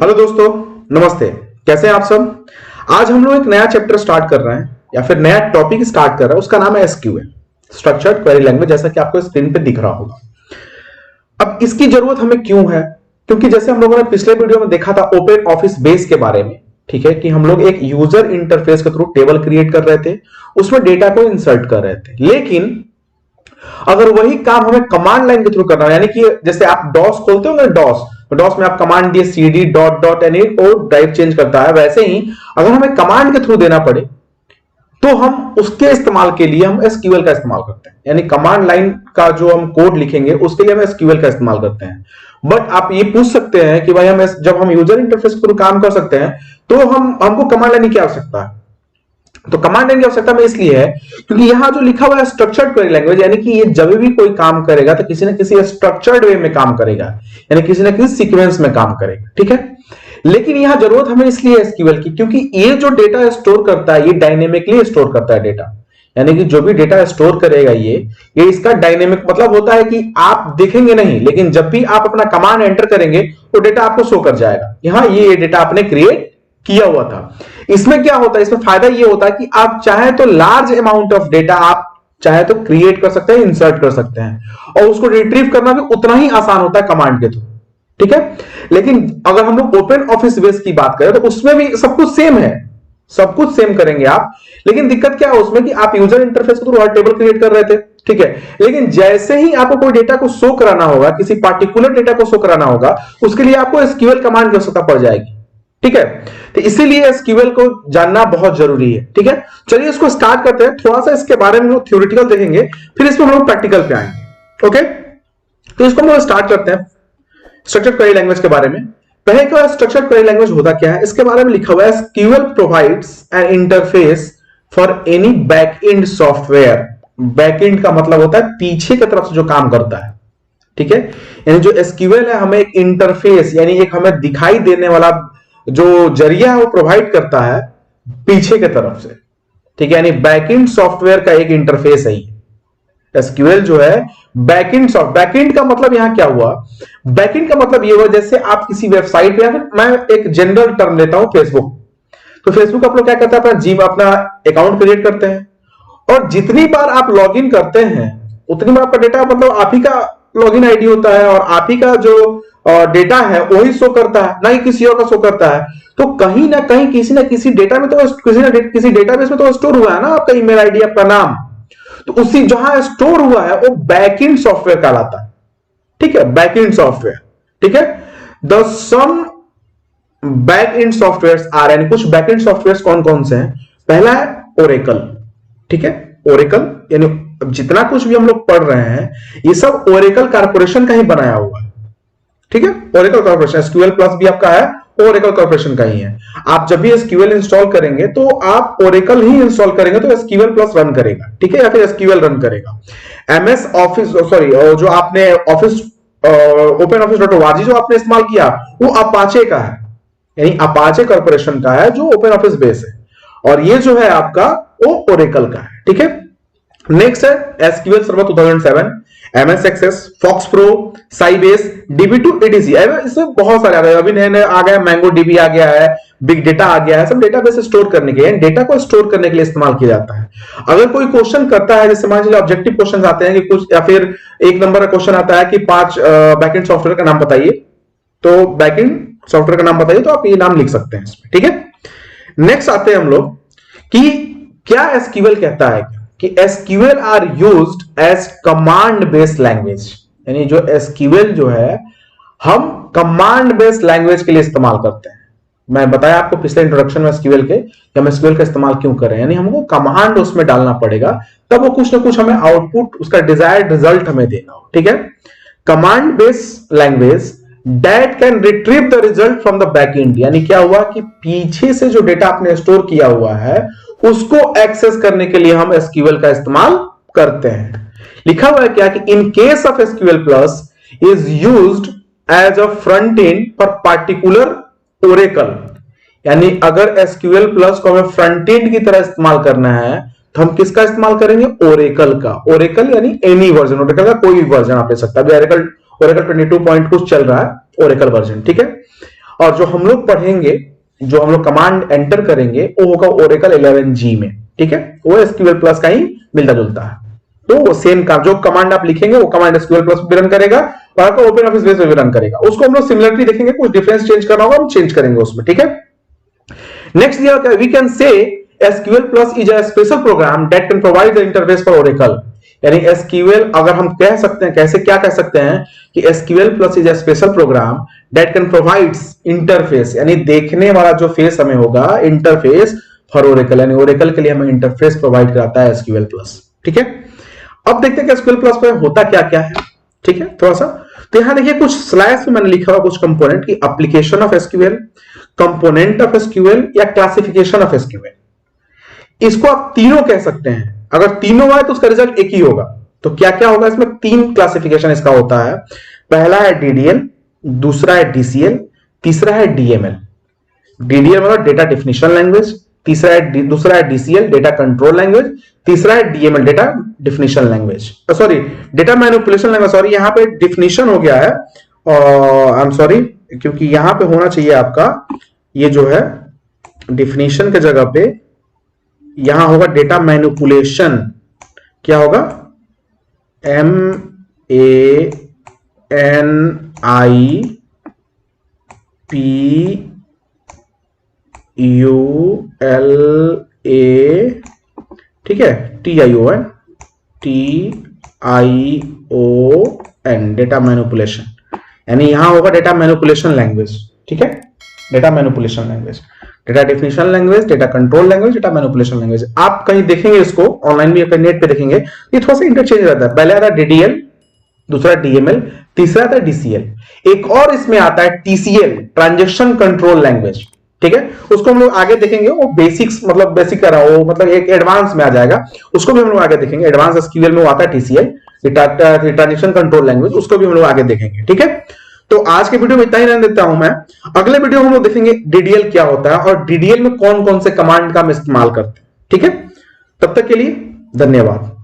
Hello दोस्तों, नमस्ते। कैसे हैं आप सब। आज हम लोग एक नया चैप्टर स्टार्ट कर रहे हैं या फिर नया टॉपिक स्टार्ट कर रहे हैं। उसका नाम है एसक्यूएल, स्ट्रक्चर्ड क्वेरी लैंग्वेज, जैसा कि आपको स्क्रीन पे दिख रहा होगा। अब इसकी जरूरत हमें क्यों है? क्योंकि जैसे हम लोगों ने पिछले वीडियो में देखा था ओपन ऑफिस बेस के बारे में, ठीक है, कि हम लोग एक यूजर इंटरफेस के थ्रू टेबल क्रिएट कर रहे थे, उसमें डेटा को इंसर्ट कर रहे थे। लेकिन अगर वही काम हमें कमांड लाइन के थ्रू करना है, यानी कि जैसे आप डॉस खोलते हो, डॉस में आप कमांड दिए cd डॉट डॉट यानी और ड्राइव चेंज करता है, वैसे ही अगर हमें कमांड के थ्रू देना पड़े तो हम उसके इस्तेमाल के लिए हम एसक्यूएल का इस्तेमाल करते हैं। यानी कमांड लाइन का जो हम कोड लिखेंगे उसके लिए हम एसक्यूएल का इस्तेमाल करते हैं। बट आप ये पूछ सकते हैं कि भाई हम जब हम यूजर इंटरफेस के थ्रू काम कर सकते हैं तो हमको कमांड लाइन की आवश्यकता है। तो कमांड लाइन की आवश्यकता में इसलिए है क्योंकि यहां जो लिखा हुआ है स्ट्रक्चर्ड क्वेरी लैंग्वेज, यानी कि ये जब भी कोई काम करेगा तो किसी न किसी स्ट्रक्चर्ड वे में काम करेगा, यानी किसी न किसी सीक्वेंस में काम करेगा, ठीक है। लेकिन यहां जरूरत हमें इसलिए एसक्यूएल की क्योंकि ये जो डेटा स्टोर करता है ये डायनेमिकली स्टोर करता है डेटा। यानी कि जो भी डेटा स्टोर करेगा ये इसका डायनेमिक मतलब होता है कि आप देखेंगे नहीं, लेकिन जब भी आप अपना कमांड एंटर करेंगे तो डेटा आपको शो कर जाएगा। यहां ये डेटा आपने क्रिएट किया हुआ था। इसमें क्या होता है, इसमें फायदा ये होता है कि आप चाहे तो लार्ज अमाउंट ऑफ डेटा आप चाहे तो क्रिएट कर सकते हैं, इंसर्ट कर सकते हैं, और उसको रिट्रीव करना भी उतना ही आसान होता है कमांड के थ्रू, ठीक है। लेकिन अगर हम लोग ओपन ऑफिस बेस की बात करें तो उसमें भी सब कुछ सेम है, सब कुछ सेम करेंगे आप। लेकिन दिक्कत क्या है उसमें कि आप यूजर इंटरफेस के थ्रू हर टेबल क्रिएट कर रहे थे, ठीक है। लेकिन जैसे ही आपको कोई डेटा को शो कराना होगा, किसी पार्टिकुलर डेटा को शो कराना होगा, उसके लिए आपको एसक्यूएल कमांड की आवश्यकता पड़ जाएगी, ठीक है। तो इसीलिए एसक्यूएल को जानना बहुत जरूरी है, ठीक है। चलिए इसको स्टार्ट करते हैं। थोड़ा सा इसके बारे में थ्योरेटिकल देखेंगे, फिर इसमें हम लोग प्रैक्टिकल पे आएंगे, ओके। तो इसको हम लोग स्टार्ट करते हैं स्ट्रक्चर्ड क्वेरी लैंग्वेज के बारे में। पहले क्या स्ट्रक्चर्ड क्वेरी लैंग्वेज होता क्या है, इसके बारे में लिखा हुआ है SQL provides N interface for any backend software. Backend का मतलब होता है पीछे की तरफ से जो काम करता है, ठीक है। यानी जो एसक्यूएल है हमें एक इंटरफेस यानी एक हमें दिखाई देने वाला जो जरिया है वो प्रोवाइड करता है पीछे के तरफ से, ठीक है। यानी बैकएंड सॉफ्टवेयर का एक इंटरफेस है एसक्यूएल जो है बैकएंड बैकएंड का मतलब यहां क्या हुआ, बैकएंड का मतलब ये हुआ जैसे आप किसी वेबसाइट पे, या फिर मैं एक जनरल टर्म लेता हूं फेसबुक। तो फेसबुक आप लोग क्या करते हैं, अपना अकाउंट क्रिएट करते हैं, और जितनी बार आप लॉग इन करते हैं उतनी बार आपका डेटा मतलब आप ही का लॉगिन आईडी होता है और आप ही का जो डेटा है वही शो करता है, ना ही किसी और का शो करता है। तो कहीं ना कहीं किसी ना किसी डेटा में तो किसी डेटाबेस में तो स्टोर हुआ है ना आपका ईमेल आईडी, आपका नाम। तो उसी जहां स्टोर हुआ है वो बैकएंड सॉफ्टवेयर कहलाता है, ठीक है। बैकएंड सॉफ्टवेयर, ठीक है। The some backend softwares are, यानी कुछ बैकएंड सॉफ्टवेयर कौन कौन से हैं। पहला है ओरेकल, ठीक है। ओरेकल यानी जितना कुछ भी हम लोग पढ़ रहे हैं ये सब ओरेकल कॉर्पोरेशन का ही बनाया हुआ है, ठीक है। ओरेकल कॉर्पोरेशन, एसक्यूएल प्लस भी आपका है, ओरेकल कॉर्पोरेशन का ही है। आप जब भी एसक्यूएल इंस्टॉल करेंगे तो आप ओरेकल ही इंस्टॉल करेंगे तो एसक्यूएल प्लस रन करेगा, ठीक है, या फिर एसक्यूएल रन करेगा। एमएस ऑफिस जो आपने ऑफिस ओपन ऑफिस .org जो आपने इस्तेमाल किया वो अपाचे का है, यानी अपाचे कॉर्पोरेशन का है जो ओपन ऑफिस बेस है, और ये जो है आपका वो ओरेकल का है, ठीक है। नेक्स्ट है SQL server 2007, MS Access, Fox Pro, Sybase, DB2 EDC। इसमें बहुत सारे आ गए, अभी नए नए आ गए, मैंगो डीबी आ गया है, बिग डेटा आ गया है। सब डेटाबेस स्टोर करने के लिए, डेटा को स्टोर करने के लिए इस्तेमाल किया जाता है। अगर कोई क्वेश्चन करता है, जैसे मान लीजिए ऑब्जेक्टिव क्वेश्चन आते हैं कि कुछ, या फिर एक नंबर का क्वेश्चन आता है कि 5 बैकएंड सॉफ्टवेयर का नाम बताइए, तो बैकएंड सॉफ्टवेयर का नाम बताइए तो आप ये नाम लिख सकते हैं इसमें, ठीक है। नेक्स्ट आते हैं हम लोग कि क्या एसक्यूएल कहता है कि SQL are used as command based language. यानी जो एसक्यूएल जो है हम कमांड बेस्ड लैंग्वेज के लिए इस्तेमाल करते हैं। मैं बताया आपको पिछले इंट्रोडक्शन में एसक्यूएल के कि हम एसक्यूएल का इस्तेमाल क्यों कर रहे हैं, यानी हमको कमांड उसमें डालना पड़ेगा तब वो कुछ ना कुछ हमें आउटपुट, उसका डिजायर्ड रिजल्ट हमें देना हो, ठीक है। Command based language that can retrieve the result from the backend. यानी क्या हुआ कि पीछे से जो डेटा आपने स्टोर किया हुआ है उसको एक्सेस करने के लिए हम एसक्यूएल का इस्तेमाल करते हैं। लिखा हुआ है क्या कि in case of SQL plus is used as a front end for particular Oracle. यानी अगर एसक्यूएल प्लस को हमें फ्रंट एंड की तरह इस्तेमाल करना है तो हम किसका इस्तेमाल करेंगे, ओरेकल का। ओरेकल यानी एनी वर्जन, ओरेकल का कोई भी वर्जन आप ले सकते हैं। ओरेकल 22 पॉइंट कुछ चल रहा है ओरेकल वर्जन, ठीक है। और जो हम लोग पढ़ेंगे, जो हम लोग कमांड एंटर करेंगे वो होगा ओरेकल 11G में, ठीक है। वो एसक्यूएल प्लस का ही मिलता जुलता है। तो वो सेम काम, जो कमांड आप लिखेंगे वो कमांड एसक्यूएल प्लस भी रन करेगा और आपका ओपन ऑफिस बेस भी रन करेगा। उसको हम लोग सिमिलरिटी देखेंगे, कुछ डिफरेंस चेंज करना होगा हम चेंज करेंगे उसमें, ठीक है। नेक्स्ट दिया we can say SQL plus is a special program that can provide the interface for Oracle. यानी एसक्यूएल अगर हम कह सकते हैं, कैसे क्या कह सकते हैं कि SQL plus is a special program that can provides interface, यानी देखने वाला जो फेस हमें होगा इंटरफेस फॉर ओरेकल, यानी ओरेकल के लिए हमें इंटरफेस प्रोवाइड कराता है एसक्यूएल प्लस, ठीक है। अब देखते हैं कि एसक्यूएल प्लस पे होता क्या क्या है, ठीक है, थोड़ा सा। तो यहां देखिए कुछ स्लाइड्स में मैंने लिखा हुआ कुछ कंपोनेंट की application of SQL, component of SQL या क्लासिफिकेशन ऑफ एसक्यूएल। इसको आप तीनों कह सकते हैं। अगर तीनों आए तो उसका रिजल्ट एक ही होगा। तो क्या क्या होगा इसमें? तीन क्लासिफिकेशन इसका होता है। पहला है डीडीएल, दूसरा है डीसीएल, तीसरा है डीएमएल। डीडीएल मतलब डेटा डेफिनेशन लैंग्वेज, दूसरा है डीसीएल डेटा कंट्रोल लैंग्वेज, तीसरा है DML data definition language, sorry data manipulation language. Sorry यहां पे डेफिनेशन हो गया है, आई एम सॉरी, क्योंकि यहां पे होना चाहिए आपका ये जो है डेफिनेशन के जगह पे यहां होगा डेटा मैनिपुलेशन। क्या होगा? MANIPULA, ठीक है, TION, डेटा मैनिपुलेशन, यानी यहां होगा डेटा मैनिपुलेशन लैंग्वेज, ठीक है, data manipulation language, data definition language, data control language, data manipulation language. आप कहीं देखेंगे इसको ऑनलाइन भी, नेट पे देखेंगे, ये थोड़ा सा इंटरचेंज रहता है। पहले आता है डीडीएल, दूसरा डीएमएल, तीसरा आता है डीसीएल। एक और इसमें आता है टीसीएल, ट्रांजैक्शन कंट्रोल लैंग्वेज, ठीक है। उसको हम लोग आगे देखेंगे, वो बेसिक्स मतलब बेसिक करा, वो मतलब एक एडवांस में आ जाएगा, उसको भी हम लोग आगे देखेंगे। एडवांस एसक्यूएल में वो आता है टीसीएल, ट्रांजैक्शन कंट्रोल लैंग्वेज, उसको भी हम लोग आगे देखेंगे, ठीक है। तो आज के वीडियो में इतना ही रहने देता हूं मैं। अगले वीडियो में हम लोग देखेंगे डीडीएल क्या होता है और डीडीएल में कौन कौन से कमांड का हम इस्तेमाल करते हैं, ठीक है। तब तक के लिए धन्यवाद।